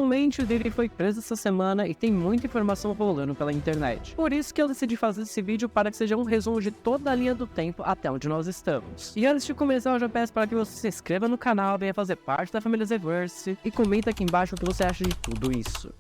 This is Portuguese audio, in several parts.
Finalmente, o Diddy foi preso essa semana e tem muita informação rolando pela internet. Por isso que eu decidi fazer esse vídeo para que seja um resumo de toda a linha do tempo até onde nós estamos. E antes de começar, eu já peço para que você se inscreva no canal, venha fazer parte da família Zeverse e comenta aqui embaixo o que você acha de tudo isso.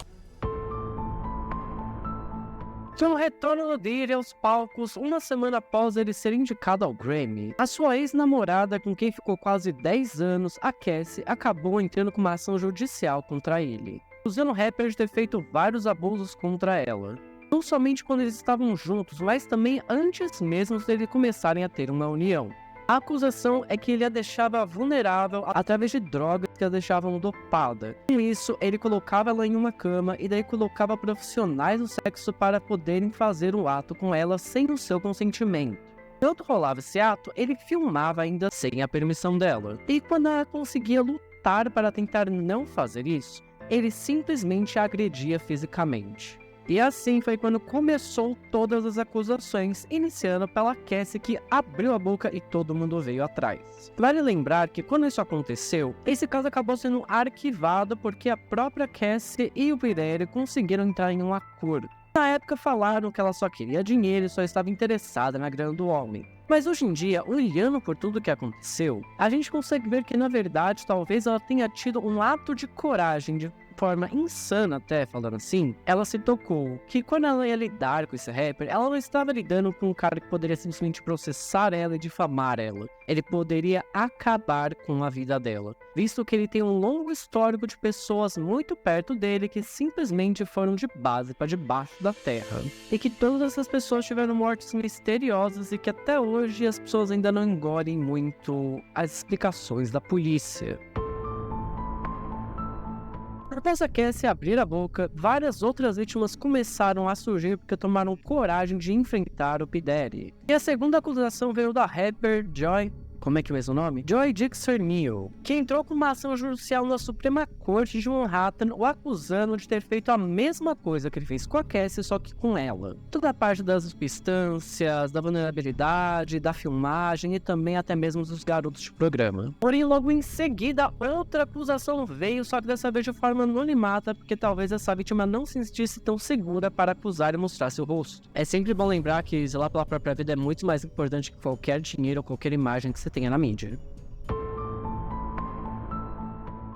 Com o retorno do Diddy aos palcos, uma semana após ele ser indicado ao Grammy, a sua ex-namorada, com quem ficou quase 10 anos, a Cassie, acabou entrando com uma ação judicial contra ele, acusando o rapper de ter feito vários abusos contra ela. Não somente quando eles estavam juntos, mas também antes mesmo de começarem a ter uma união. A acusação é que ele a deixava vulnerável através de drogas que a deixavam dopada. Com isso, ele colocava ela em uma cama e daí colocava profissionais do sexo para poderem fazer o ato com ela sem o seu consentimento. Enquanto rolava esse ato, ele filmava ainda sem a permissão dela. E quando ela conseguia lutar para tentar não fazer isso, ele simplesmente a agredia fisicamente. E assim foi quando começou todas as acusações, iniciando pela Cassie, que abriu a boca e todo mundo veio atrás. Vale lembrar que quando isso aconteceu, esse caso acabou sendo arquivado porque a própria Cassie e o Pirelli conseguiram entrar em um acordo. Na época falaram que ela só queria dinheiro e só estava interessada na grana do homem. Mas hoje em dia, olhando por tudo que aconteceu, a gente consegue ver que na verdade talvez ela tenha tido um ato de coragem, de forma insana até, falando assim. Ela se tocou que quando ela ia lidar com esse rapper, ela não estava lidando com um cara que poderia simplesmente processar ela e difamar ela. Ele poderia acabar com a vida dela, visto que ele tem um longo histórico de pessoas muito perto dele que simplesmente foram de base para debaixo da terra. E que todas essas pessoas tiveram mortes misteriosas e que até hoje as pessoas ainda não engolem muito as explicações da polícia. Após a Cassie abrir a boca, várias outras vítimas começaram a surgir porque tomaram coragem de enfrentar o P. Diddy. E a segunda acusação veio da rapper Joy... Como é que é o mesmo nome? Joy Dixon, que entrou com uma ação judicial na Suprema Corte de Manhattan, o acusando de ter feito a mesma coisa que ele fez com a Cassie, só que com ela. Toda a parte das substâncias, da vulnerabilidade, da filmagem e também até mesmo dos garotos de programa. Porém, logo em seguida, outra acusação veio, só que dessa vez de forma anonimada, porque talvez essa vítima não se sentisse tão segura para acusar e mostrar seu rosto. É sempre bom lembrar que zelar pela própria vida é muito mais importante que qualquer dinheiro ou qualquer imagem que você tenha na mídia.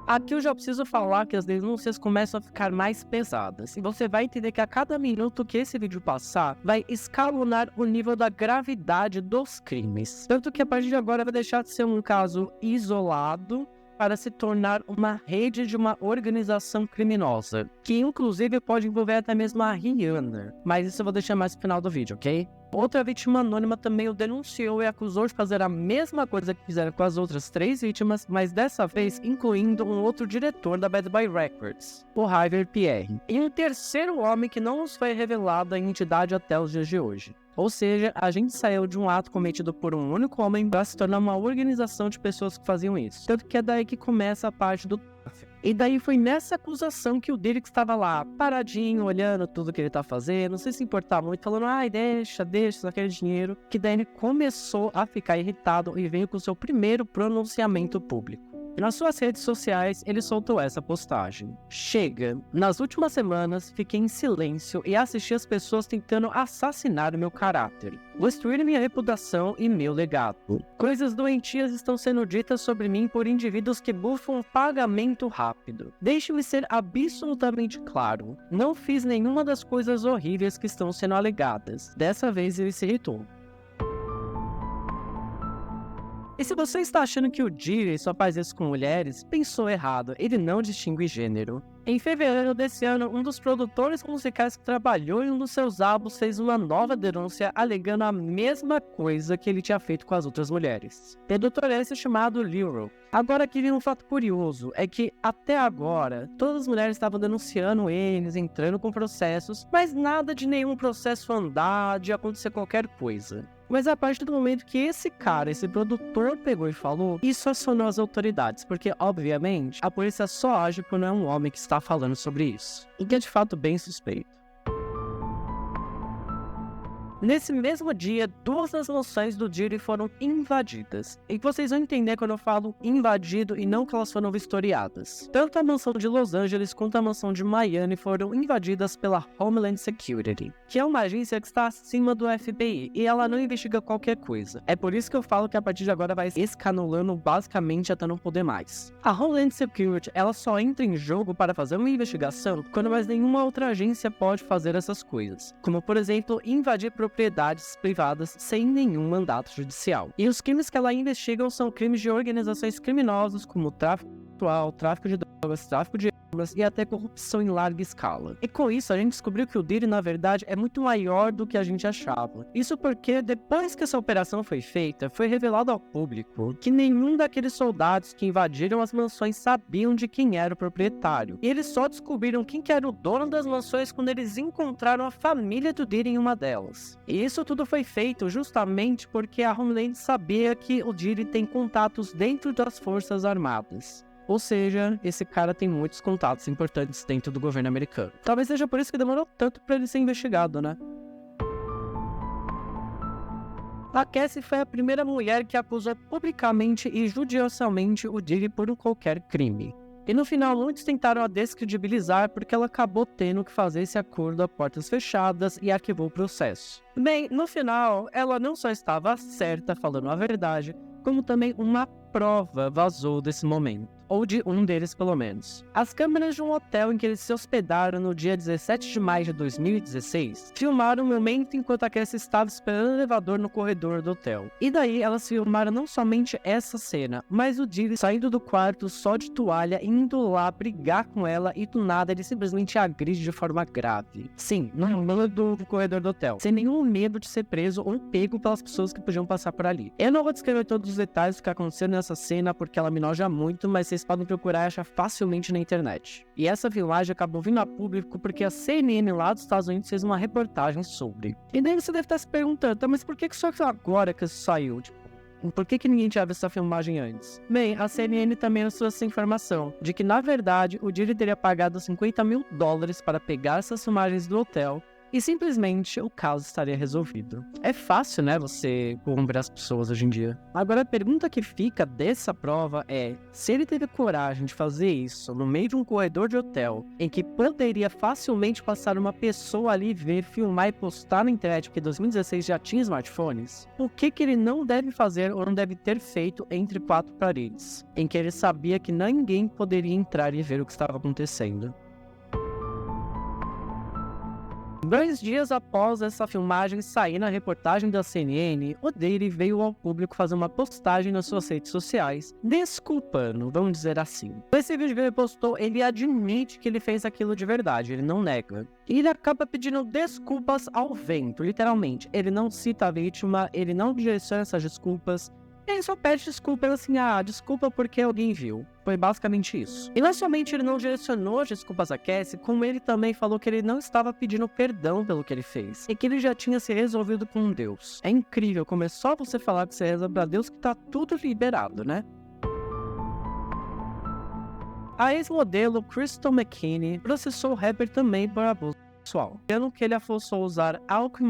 Aqui eu já preciso falar que as denúncias começam a ficar mais pesadas, e você vai entender que a cada minuto que esse vídeo passar, vai escalonar o nível da gravidade dos crimes. Tanto que a partir de agora vai deixar de ser um caso isolado para se tornar uma rede de uma organização criminosa, que inclusive pode envolver até mesmo a Rihanna, mas isso eu vou deixar mais no final do vídeo, ok? Outra vítima anônima também o denunciou e acusou de fazer a mesma coisa que fizeram com as outras 3 vítimas, mas dessa vez incluindo um outro diretor da Bad Boy Records, o Javier Pierre, e um terceiro homem que não nos foi revelado a identidade até os dias de hoje. Ou seja, a gente saiu de um ato cometido por um único homem para se tornar uma organização de pessoas que faziam isso. Tanto que é daí que começa a parte do tráfico. E daí foi nessa acusação que o Diddy estava lá, paradinho, olhando tudo que ele tá fazendo, não se importar muito, falando, ai, deixa, só quer dinheiro, que daí ele começou a ficar irritado e veio com o seu primeiro pronunciamento público. E nas suas redes sociais, ele soltou essa postagem. Chega, nas últimas semanas, fiquei em silêncio e assisti as pessoas tentando assassinar o meu caráter, destruir minha reputação e meu legado. Coisas doentias estão sendo ditas sobre mim por indivíduos que buscam pagamento rápido. Deixe-me ser absolutamente claro, não fiz nenhuma das coisas horríveis que estão sendo alegadas. Dessa vez ele se irritou. E se você está achando que o Diddy só faz isso com mulheres, pensou errado, ele não distingue gênero. Em fevereiro desse ano, um dos produtores musicais que trabalhou em um dos seus álbuns fez uma nova denúncia alegando a mesma coisa que ele tinha feito com as outras mulheres. Produtor esse chamado Lil. Agora aqui vem um fato curioso, é que até agora, todas as mulheres estavam denunciando eles, entrando com processos, mas nada de nenhum processo andar, de acontecer qualquer coisa. Mas a partir do momento que esse produtor pegou e falou, isso acionou as autoridades, porque, obviamente, a polícia só age quando é um homem que está falando sobre isso, e que é de fato bem suspeito. Nesse mesmo dia, 2 das mansões do Diddy foram invadidas. E vocês vão entender quando eu falo invadido e não que elas foram vistoriadas. Tanto a mansão de Los Angeles quanto a mansão de Miami foram invadidas pela Homeland Security, que é uma agência que está acima do FBI e ela não investiga qualquer coisa. É por isso que eu falo que a partir de agora vai escanolando basicamente até não poder mais. A Homeland Security, ela só entra em jogo para fazer uma investigação quando mais nenhuma outra agência pode fazer essas coisas, como por exemplo, invadir propriedades privadas sem nenhum mandato judicial. E os crimes que ela investiga são crimes de organizações criminosas como tráfico sexual, tráfico de drogas, tráfico de armas e até corrupção em larga escala. E com isso, a gente descobriu que o Diddy, na verdade, é muito maior do que a gente achava. Isso porque, depois que essa operação foi feita, foi revelado ao público que nenhum daqueles soldados que invadiram as mansões sabiam de quem era o proprietário. E eles só descobriram quem que era o dono das mansões quando eles encontraram a família do Diddy em uma delas. E isso tudo foi feito justamente porque a Homeland sabia que o Diddy tem contatos dentro das Forças Armadas. Ou seja, esse cara tem muitos contatos importantes dentro do governo americano. Talvez seja por isso que demorou tanto para ele ser investigado, né? A Cassie foi a primeira mulher que acusou publicamente e judicialmente o Diddy por qualquer crime. E no final, muitos tentaram a descredibilizar porque ela acabou tendo que fazer esse acordo a portas fechadas e arquivou o processo. Bem, no final, ela não só estava certa falando a verdade, como também uma prova vazou desse momento, ou de um deles pelo menos. As câmeras de um hotel em que eles se hospedaram no dia 17 de maio de 2016 filmaram o momento enquanto a Cassie estava esperando o elevador no corredor do hotel. E daí elas filmaram não somente essa cena, mas o Diddy saindo do quarto só de toalha, indo lá brigar com ela e do nada ele simplesmente agride de forma grave. Sim, no meio do corredor do hotel, sem nenhum medo de ser preso ou pego pelas pessoas que podiam passar por ali. Eu não vou descrever todos os detalhes do que aconteceu nessa cena porque ela me noja muito, mas vocês podem procurar e achar facilmente na internet. E essa filmagem acabou vindo a público porque a CNN lá dos Estados Unidos fez uma reportagem sobre. E daí você deve estar se perguntando, tá, mas por que só agora que isso saiu? Por que ninguém tinha visto essa filmagem antes? Bem, a CNN também trouxe essa informação, de que na verdade o Diddy teria pagado $50 mil para pegar essas filmagens do hotel e simplesmente o caso estaria resolvido. É fácil, né, você corromper as pessoas hoje em dia. Agora a pergunta que fica dessa prova é, se ele teve coragem de fazer isso no meio de um corredor de hotel, em que poderia facilmente passar uma pessoa ali ver, filmar e postar na internet, porque em 2016 já tinha smartphones, o que ele não deve fazer ou não deve ter feito entre 4 paredes, em que ele sabia que ninguém poderia entrar e ver o que estava acontecendo? 2 dias após essa filmagem sair na reportagem da CNN, o Diddy veio ao público fazer uma postagem nas suas redes sociais, desculpando, vamos dizer assim. Nesse vídeo que ele postou, ele admite que ele fez aquilo de verdade, ele não nega. E ele acaba pedindo desculpas ao vento, literalmente. Ele não cita a vítima, ele não direciona essas desculpas. Ele só pede desculpa, assim, desculpa porque alguém viu. Foi basicamente isso. E não somente ele não direcionou as desculpas a Cassie, como ele também falou que ele não estava pedindo perdão pelo que ele fez, e que ele já tinha se resolvido com Deus. É incrível como é só você falar que você reza pra Deus que tá tudo liberado, né? A ex-modelo Crystal McKinney processou o rapper também por abuso sexual, dizendo que ele a forçou a usar álcool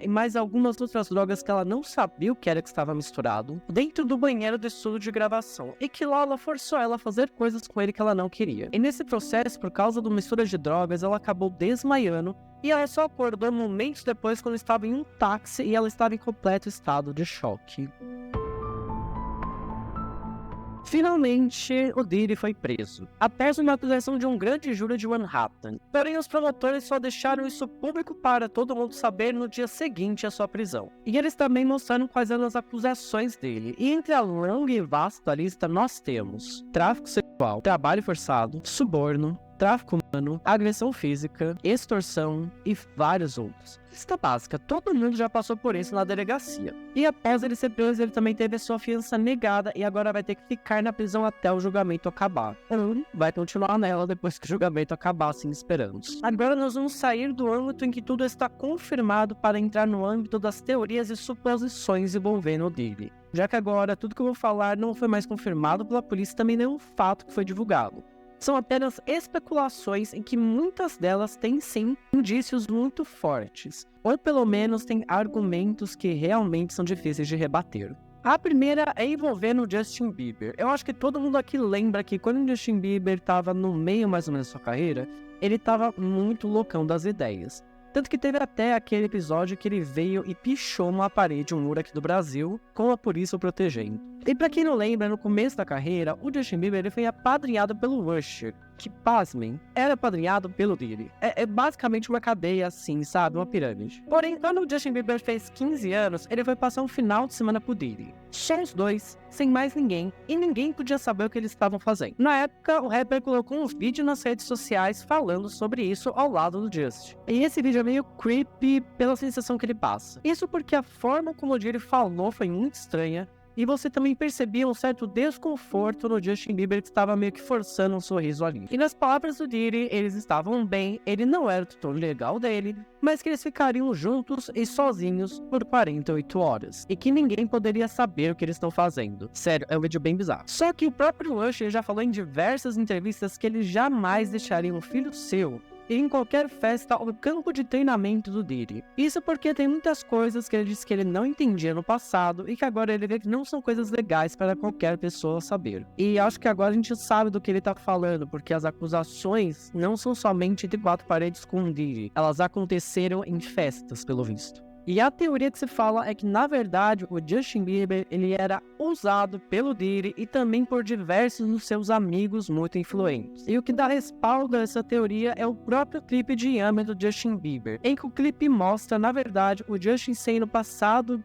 e mais algumas outras drogas que ela não sabia o que era que estava misturado dentro do banheiro do estúdio de gravação, e que lá ela forçou ela a fazer coisas com ele que ela não queria. E nesse processo, por causa da mistura de drogas, ela acabou desmaiando e ela só acordou momentos depois quando estava em um táxi e ela estava em completo estado de choque. Finalmente, o Diddy foi preso, após uma acusação de um grande júri de Manhattan. Porém, os promotores só deixaram isso público para todo mundo saber no dia seguinte à sua prisão. E eles também mostraram quais eram as acusações dele. E entre a longa e vasta lista nós temos tráfico sexual, trabalho forçado, suborno, tráfico humano, agressão física, extorsão e vários outros. Lista básica, todo mundo já passou por isso na delegacia. E após ele ser preso, ele também teve a sua fiança negada e agora vai ter que ficar na prisão até o julgamento acabar. Ou vai continuar nela depois que o julgamento acabar, assim esperamos. Agora nós vamos sair do âmbito em que tudo está confirmado para entrar no âmbito das teorias e suposições envolvendo o Diddy. Já que agora tudo que eu vou falar não foi mais confirmado pela polícia, também nem um fato que foi divulgado. são apenas especulações em que muitas delas têm sim indícios muito fortes, ou pelo menos têm argumentos que realmente são difíceis de rebater. A primeira é envolvendo o Justin Bieber. Eu acho que todo mundo aqui lembra que quando o Justin Bieber estava no meio mais ou menos da sua carreira, ele estava muito loucão das ideias. Tanto que teve até aquele episódio que ele veio e pichou uma parede, um muro aqui do Brasil, com a polícia o protegendo. E pra quem não lembra, no começo da carreira, o Justin Bieber ele foi apadrinhado pelo Usher, que, pasmem, era apadrinhado pelo Diddy. É basicamente uma cadeia assim, sabe? Uma pirâmide. Porém, quando o Justin Bieber fez 15 anos, ele foi passar um final de semana pro Diddy. Só os dois, sem mais ninguém, e ninguém podia saber o que eles estavam fazendo. Na época, o rapper colocou um vídeo nas redes sociais falando sobre isso ao lado do Justin. E esse vídeo é meio creepy pela sensação que ele passa. Isso porque a forma como o Diddy falou foi muito estranha, e você também percebia um certo desconforto no Justin Bieber, que estava meio que forçando um sorriso ali. E nas palavras do Diddy, eles estavam bem, ele não era o tutor legal dele, mas que eles ficariam juntos e sozinhos por 48 horas. E que ninguém poderia saber o que eles estão fazendo. Sério, é um vídeo bem bizarro. Só que o próprio Usher já falou em diversas entrevistas que ele jamais deixaria um filho seu e em qualquer festa ou campo de treinamento do Diddy. Isso porque tem muitas coisas que ele disse que ele não entendia no passado e que agora ele vê que não são coisas legais para qualquer pessoa saber. E acho que agora a gente sabe do que ele tá falando, porque as acusações não são somente entre quatro paredes com o Diddy, elas aconteceram em festas, pelo visto. E a teoria que se fala é que, na verdade, o Justin Bieber ele era usado pelo Diddy e também por diversos dos seus amigos muito influentes. E o que dá respaldo a essa teoria é o próprio clipe de Yummy do Justin Bieber, em que o clipe mostra, na verdade, o Justin sendo passado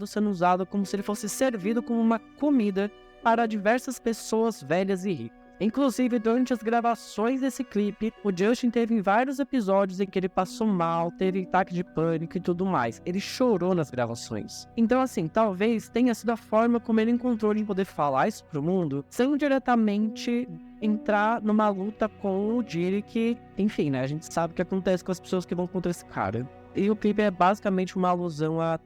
sendo usado como se ele fosse servido como uma comida para diversas pessoas velhas e ricas. Inclusive, durante as gravações desse clipe, o Justin teve vários episódios em que ele passou mal, teve ataque de pânico e tudo mais. Ele chorou nas gravações. Então, assim, talvez tenha sido a forma como ele encontrou em poder falar isso pro mundo, sem diretamente entrar numa luta com o Diddy, que, enfim, né, a gente sabe o que acontece com as pessoas que vão contra esse cara. E o clipe é basicamente uma alusão a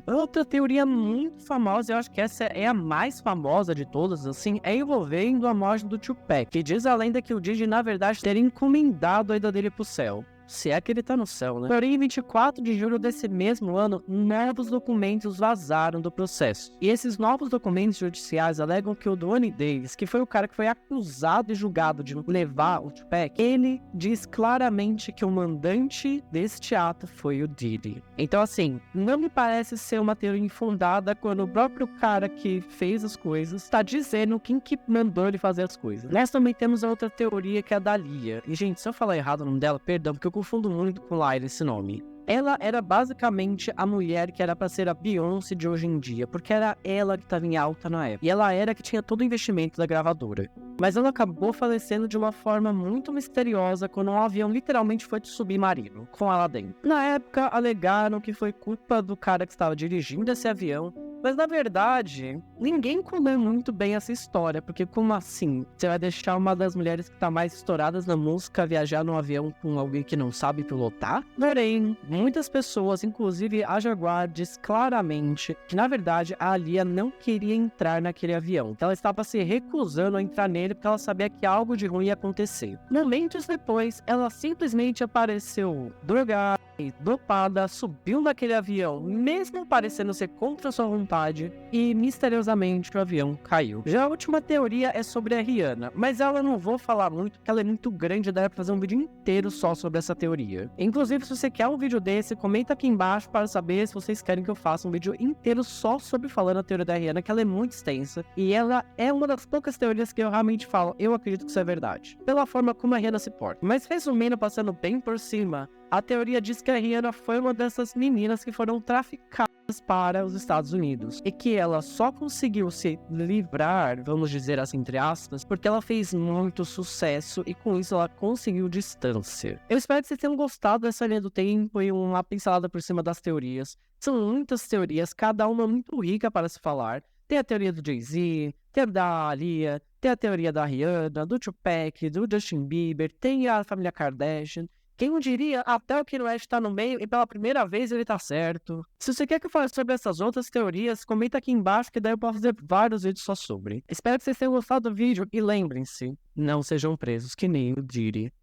outra teoria muito famosa, eu acho que essa é a mais famosa de todas, assim, é envolvendo a morte do Tupac, que diz a lenda que o Diddy, na verdade, teria encomendado a ida dele pro céu. Se é que ele tá no céu, né? Porém, em 24 de julho desse mesmo ano, novos documentos vazaram do processo. E esses novos documentos judiciais alegam que o Donnie Davis, que foi o cara que foi acusado e julgado de levar o Tupac, ele diz claramente que o mandante deste ato foi o Diddy. Então, assim, não me parece ser uma teoria infundada quando o próprio cara que fez as coisas está dizendo quem que mandou ele fazer as coisas. Nós também temos a outra teoria, que é a da Lia. E, gente, se eu falar errado o nome dela, perdão, porque eu confundo muito com Lyra esse nome. Ela era basicamente a mulher que era pra ser a Beyoncé de hoje em dia, porque era ela que estava em alta na época. E ela era que tinha todo o investimento da gravadora. Mas ela acabou falecendo de uma forma muito misteriosa quando um avião literalmente foi de submarino, com ela dentro. Na época, alegaram que foi culpa do cara que estava dirigindo esse avião, mas na verdade, ninguém comeu muito bem essa história, porque como assim? Você vai deixar uma das mulheres que tá mais estouradas na música viajar num avião com alguém que não sabe pilotar? Porém, muitas pessoas, inclusive a Jaguar, diz claramente que na verdade a Aaliyah não queria entrar naquele avião. Ela estava se recusando a entrar nele porque ela sabia que algo de ruim ia acontecer. Momentos depois, ela simplesmente apareceu drogada e dopada, subiu naquele avião, mesmo parecendo ser contra sua vontade, e misteriosamente o avião caiu. Já a última teoria é sobre a Rihanna, mas ela não vou falar muito porque ela é muito grande e dá pra fazer um vídeo inteiro só sobre essa teoria. Inclusive, se você quer um vídeo desse, comenta aqui embaixo para saber se vocês querem que eu faça um vídeo inteiro só sobre falando a teoria da Rihanna, que ela é muito extensa, e ela é uma das poucas teorias que eu realmente falo, eu acredito que isso é verdade, pela forma como a Rihanna se porta. Mas resumindo, passando bem por cima, a teoria diz que a Rihanna foi uma dessas meninas que foram traficadas para os Estados Unidos e que ela só conseguiu se livrar, vamos dizer assim, entre aspas, porque ela fez muito sucesso e com isso ela conseguiu distância. Eu espero que vocês tenham gostado dessa linha do tempo e uma pincelada por cima das teorias. São muitas teorias, cada uma muito rica para se falar. Tem a teoria do Jay-Z, tem a da Aaliyah, tem a teoria da Rihanna, do Tupac, do Justin Bieber, tem a família Kardashian. Quem não diria, até o Kanye West tá no meio e pela primeira vez ele tá certo. Se você quer que eu fale sobre essas outras teorias, comenta aqui embaixo que daí eu posso fazer vários vídeos só sobre. Espero que vocês tenham gostado do vídeo e lembrem-se, não sejam presos que nem o Diddy.